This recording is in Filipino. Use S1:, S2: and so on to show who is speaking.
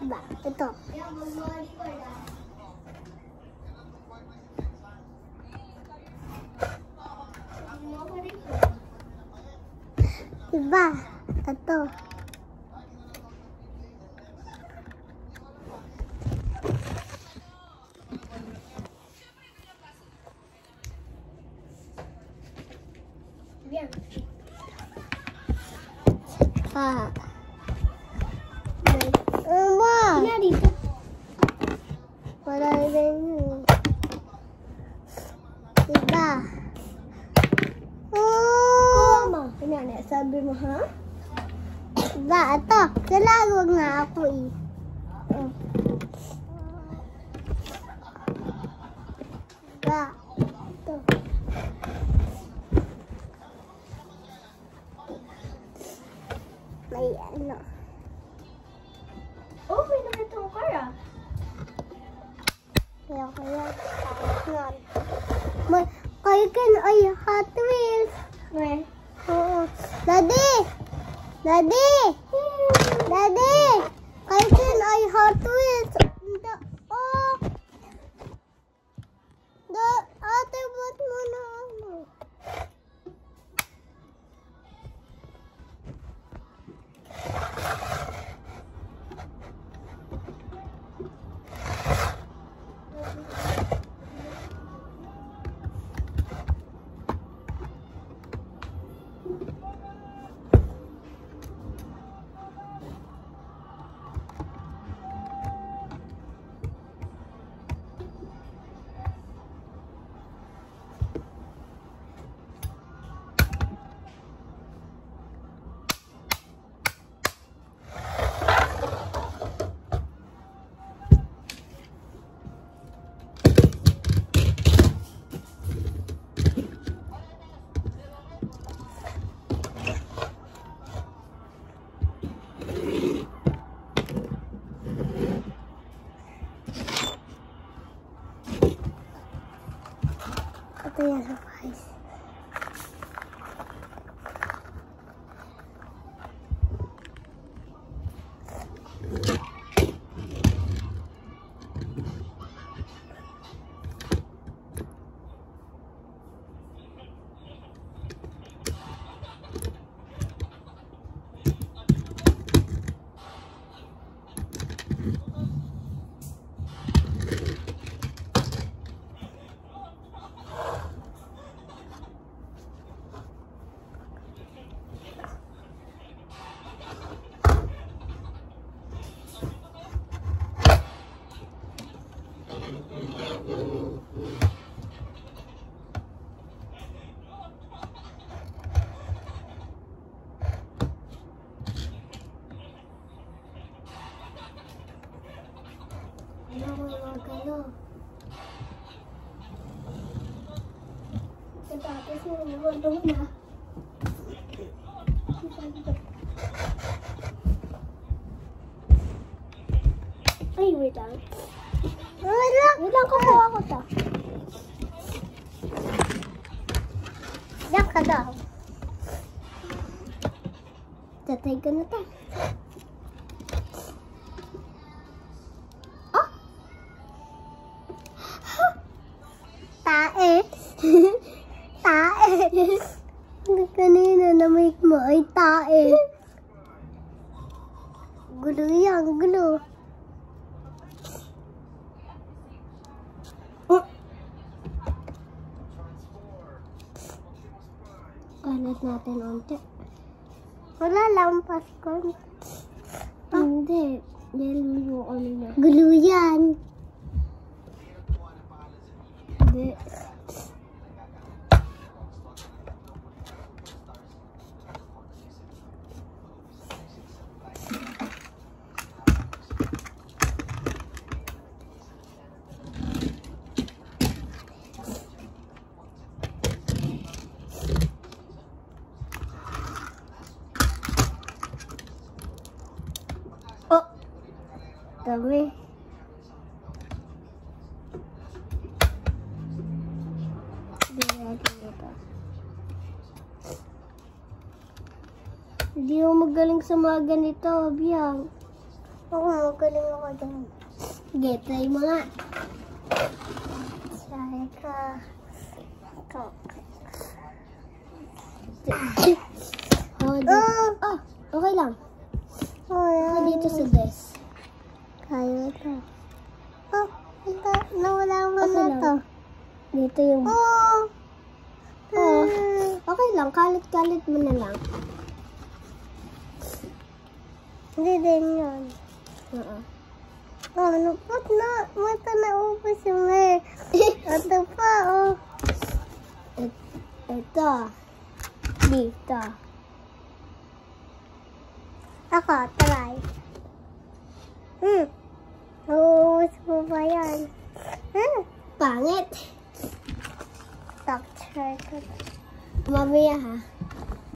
S1: Ba, ito. Diba? Ito. Yan. Ah. Mama. Ini dito. Wala rin yun. Diba? Mama. Ini sabi mo, ha? Diba? Ito. Dalawag nga ako eh. Diba? Ito. May ano.
S2: Oh, may nakita ko kaya.
S1: Kaya. Kayo kan ay Hot Wheels.
S2: Where?
S1: Oo. Daddy! Daddy! Daddy! Kayo kan ay Hot Wheels. Oh! Ate, ba't mo na ano? Ito yung surprise. Tapos niluluto na. Ay, wait lang. Wait lang, kukuha ko to. Diyan ka daw. Tatay ka na to. Oh! Tae. Tae. Kanina na-make mo ay tae. Gulo yan, gulo. Kalat natin onte. Wala lang, paskon. Hindi. Dahil mo ano na. Gulo yan. Hindi. Oh, dami. Hindi natin ito. Hindi ako magaling sa mga ganito, Biyang. Ako magaling ako dyan. Sige, try mo nga. Try ka. Okay lang. Ako dito sa desk. Kaya ito. Nawala mo na ito. Dito yung... okay lang. Kalit-kalit mo na lang. Hindi din yun. Lupot na. Mata na upos yung hair. Ito pa, Ito. Dito. Ako, try. Nauubos mo ba yan? Pangit. Doctor. Mamaya ha.